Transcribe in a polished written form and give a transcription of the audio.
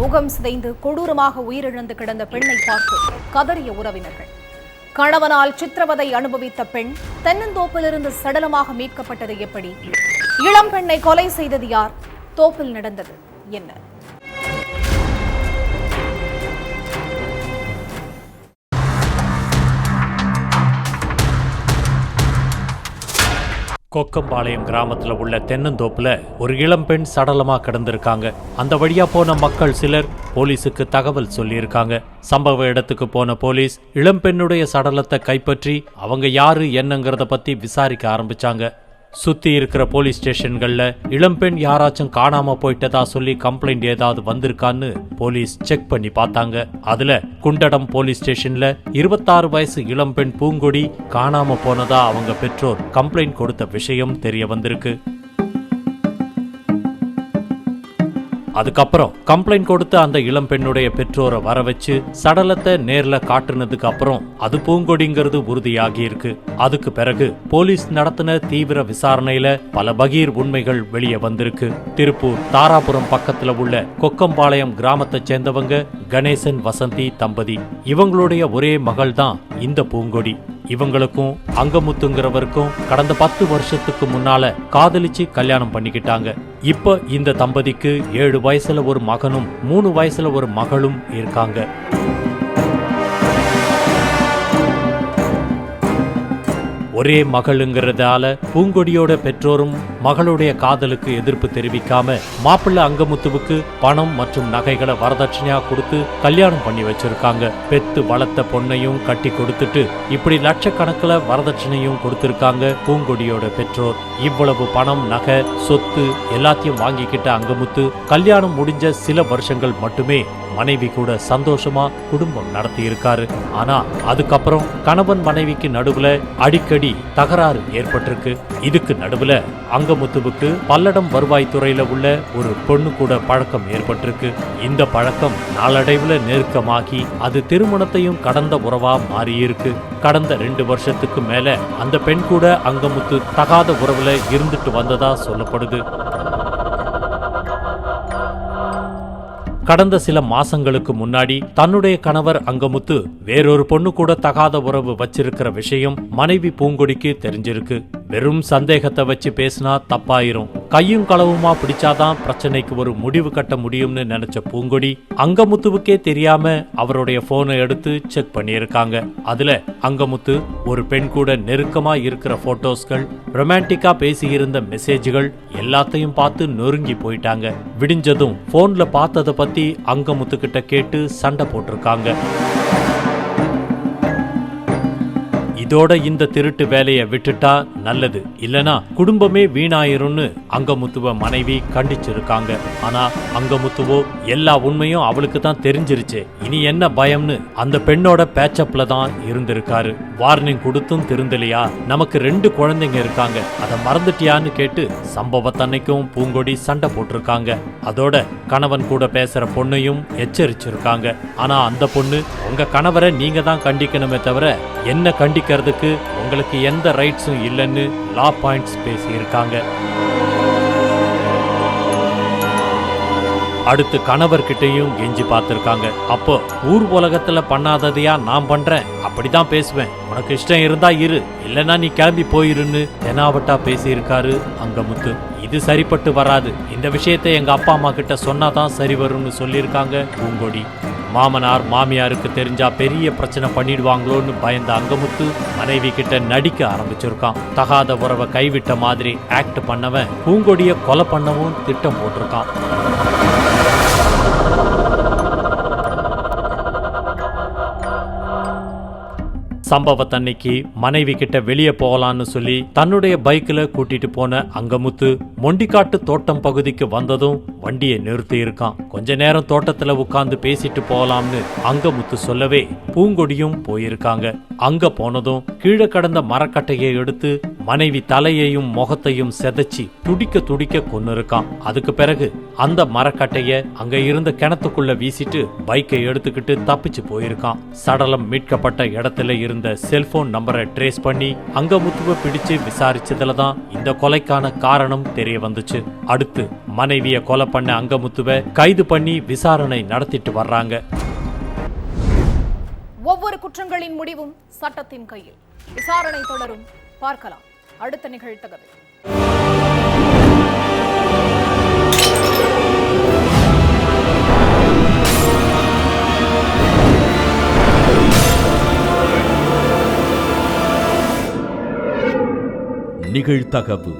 முகம் சிதைந்து கொடூரமாக உயிரிழந்து கிடந்த பெண்ணை பார்த்து கதறிய உறவினர்கள். கணவனால் சித்திரவதை அனுபவித்த பெண் தென்னந்தோப்பிலிருந்து சடலமாக மீட்கப்பட்டது எப்படி? இளம் பெண்ணை கொலை செய்தது யார்? தோப்பில் நடந்தது என்ன? கொக்கம்பாளையம் கிராமத்துல உள்ள தென்னந்தோப்புல ஒரு இளம்பெண் சடலமா கிடந்திருக்காங்க. அந்த வழியா போன மக்கள் சிலர் போலீஸுக்கு தகவல் சொல்லியிருக்காங்க. சம்பவ இடத்துக்கு போன போலீஸ் இளம்பெண்ணுடைய சடலத்தை கைப்பற்றி அவங்க யாரு என்னங்கிறத பத்தி விசாரிக்க ஆரம்பிச்சாங்க. சுத்தி இருக்கிற போலீஸ் ஸ்டேஷன்கள்ல இளம்பெண் யாராச்சும் காணாம போயிட்டதா சொல்லி கம்ப்ளைண்ட் ஏதாவது வந்திருக்கான்னு போலீஸ் செக் பண்ணி பார்த்தாங்க. அதுல குண்டடம் போலீஸ் ஸ்டேஷன்ல 26 வயசு இளம்பெண் பூங்கொடி காணாம போனதா அவங்க பெற்றோர் கம்ப்ளைண்ட் கொடுத்த விஷயம் தெரிய வந்திருக்கு. அதுக்கப்புறம் கம்ப்ளைண்ட் கொடுத்த அந்த இளம்பெண்ணுடைய பெற்றோரை வர வச்சு சடலத்தை நேர்ல காட்டுனதுக்கு அப்புறம் அது பூங்கொடிங்கிறது உறுதியாகி இருக்கு. அதுக்கு பிறகு போலீஸ் நடத்தின தீவிர விசாரணையில பல பகீர் உண்மைகள் வெளியே வந்திருக்கு. திருப்பூர் தாராபுரம் பக்கத்துல உள்ள கொக்கம்பாளையம் கிராமத்தை சேர்ந்தவங்க கணேசன் வசந்தி தம்பதி. இவங்களுடைய ஒரே மகள் தான் இந்த பூங்கொடி. இவங்களுக்கும் அங்கமுத்துங்கிறவருக்கும் கடந்த 10 வருஷத்துக்கு முன்னால காதலிச்சு கல்யாணம் பண்ணிக்கிட்டாங்க. இப்ப இந்த தம்பதிக்கு 7 வயசுல ஒரு மகனும் 3 வயசுல ஒரு மகளும் இருக்காங்க. ஒரே மகளுங்கிறதால பூங்கொடியோட பெற்றோரும் மகளுடைய காதலுக்கு எதிர்ப்பு தெரிவிக்காம மாப்பிள்ளை அங்கமுத்துவுக்கு பணம் மற்றும் நகைகளை வரதட்சணையா கொடுத்து கல்யாணம் பண்ணி வச்சிருக்காங்க. பெத்து வளர்த்த பொண்ணையும் கட்டி கொடுத்துட்டு இப்படி லட்சக்கணக்கில் வரதட்சணையும் கொடுத்திருக்காங்க பூங்கொடியோட பெற்றோர். இவ்வளவு பணம், நகை, சொத்து எல்லாத்தையும் வாங்கிக்கிட்ட அங்கமுத்து கல்யாணம் முடிஞ்ச சில வருஷங்கள் மட்டுமே மனைவி கூட சந்தோஷமா குடும்பம் நடத்தி இருக்காரு. ஆனா அதுக்கப்புறம் கணவன் மனைவிக்கு நடுவுல அடிக்கடி தகராறு ஏற்பட்டிருக்கு. இதுக்கு நடுவுல அங்கமுத்துவுக்கு பல்லடம் வருவாய்த்துறையில உள்ள ஒரு பொண்ணு கூட பழக்கம் ஏற்பட்டிருக்கு. இந்த பழக்கம் நாளடைவுல நெருக்கமாகி அது திருமணத்தையும் கடந்த உறவா மாறியிருக்கு. கடந்த 2 வருஷத்துக்கு மேல அந்த பெண் கூட அங்கமுத்து தகாத உறவுல இருந்துட்டு வந்ததா சொல்லப்படுது. கடந்த சில மாசங்களுக்கு முன்னாடி தன்னுடைய கணவர் அங்கமுத்து வேறொரு பொண்ணு கூட தகாத உறவு வச்சிருக்கிற விஷயம் மனைவி பூங்கொடிக்கு தெரிஞ்சிருக்கு. வெறும் சந்தேகத்தை வச்சு பேசினா தப்பாயிரும், கையும் களவுமா பிடிச்சாதான் பிரச்சனைக்கு ஒரு முடிவு கட்ட முடியும்னு நினைச்ச பூங்கொடி அங்கமுத்துவுக்கே தெரியாம அவருடைய போனை எடுத்து செக் பண்ணியிருக்காங்க. அதுல அங்கமுத்து ஒரு பெண் கூட நெருக்கமா இருக்கிற போட்டோஸ்கள், ரொமான்டிக்கா பேசியிருந்த மெசேஜ்கள் எல்லாத்தையும் பார்த்து நொறுங்கி போயிட்டாங்க. விடிஞ்சதும் போன்ல பார்த்ததை பத்தி அங்கமுத்து கிட்ட கேட்டு சண்டை போட்டிருக்காங்க. இதோட இந்த திருட்டு வேலையை விட்டுட்டா நல்லது, இல்லனா குடும்பமே வீணாயிரும்னு அங்கமுத்துவ மனைவி கண்டிச்சிருக்காங்க. ஆனா அங்கமுத்துவோ எல்லா உண்மையும் அவளுக்கு தான் தெரிஞ்சிருச்சு, இனி என்ன பயம்னு அந்த பெண்ணோட பேச்சப்ல தான் இருந்திருக்காரு. வார்னிங் கொடுத்தும் திருந்தலையா, நமக்கு 2 குழந்தைங்க இருக்காங்க, அதை மறந்துட்டியான்னு கேட்டு சம்பவத்தன்னைக்கும் பூங்கொடி சண்டை போட்டிருக்காங்க. அதோட கணவன் கூட பேசுற பொண்ணையும் எச்சரிச்சிருக்காங்க. ஆனா அந்த பொண்ணு, உங்க கணவரை நீங்க தான் கண்டிக்கணுமே தவிர என்ன கண்டிக்கிறதுக்கு உங்களுக்கு எந்த ரைட்ஸும் இல்லைன்னு லா பாயிண்ட்ஸ் பேசியிருக்காங்க. அடுத்து கணவர்கிட்டையும் கெஞ்சி பார்த்திருக்காங்க. அப்போ ஊர் உலகத்துல பண்ணாததையா நான் பண்றேன், அப்படிதான் பேசுவேன், உனக்கு இஷ்டம் இருந்தா இரு, இல்லைன்னா நீ கிளம்பி போயிருன்னு தெனாவட்டா பேசியிருக்காரு அங்கமுத்து. இது சரிப்பட்டு வராது, இந்த விஷயத்தை எங்க அப்பா அம்மா கிட்ட சொன்னாதான் சரி வரும்னு சொல்லியிருக்காங்க பூங்கொடி. மாமனார் மாமியாருக்கு தெரிஞ்சா பெரிய பிரச்சனை பண்ணிடுவாங்களோன்னு பயந்த அங்கமுத்து மனைவி கிட்ட நடிக்க ஆரம்பிச்சிருக்கான். தகாத உறவை கைவிட்ட மாதிரி ஆக்ட் பண்ணவன் பூங்கொடிய கொலை பண்ணவும் திட்டம் போட்டிருக்கான். சம்பவத்தன்னைக்கு மனைவி கிட்ட வெளியே போகலான்னு சொல்லி தன்னுடைய பைக்ல கூட்டிட்டு போன அங்கமுத்து மொண்டிக்காட்டு தோட்டம் பகுதிக்கு வந்ததும் வண்டியை நிறுத்தி இருக்கான். கொஞ்ச நேரம் தோட்டத்துல உட்கார்ந்து பேசிட்டு போகலாம்னு அங்கமுத்து சொல்லவே பூங்கொடியும் போயிருக்காங்க. அங்க போனதும் கீழே கடந்த மரக்கட்டையை எடுத்து மனைவி தலையையும் முகத்தையும் செதைச்சி துடிக்க துடிக்க கொன்னிருக்கான். அதுக்கு பிறகு அந்த மரக்கட்டைய அங்க இருந்த கிணத்துக்குள்ள வீசிட்டு பைக்கை எடுத்துக்கிட்டு தப்பிச்சு போயிருக்கான். சடலம் மீட்கப்பட்ட இடத்துல இருந்த செல்போன் நம்பரை ட்ரேஸ் பண்ணி அங்கமுத்துவை பிடிச்சு விசாரிச்சதுலதான் இந்த கொலைக்கான காரணம் தெரிய வந்துச்சு. அடுத்து மனைவிய கொலை பண்ண அங்கமுத்துவை கைது பண்ணி விசாரணை நடத்திட்டு வர்றாங்க. ஒவ்வொரு குற்றங்களின் முடிவும் சட்டத்தின் கையில். விசாரணை தொடரும். பார்க்கலாம் அடுத்த நிகழ்த்தகவில். நிகழ்த்தகவு.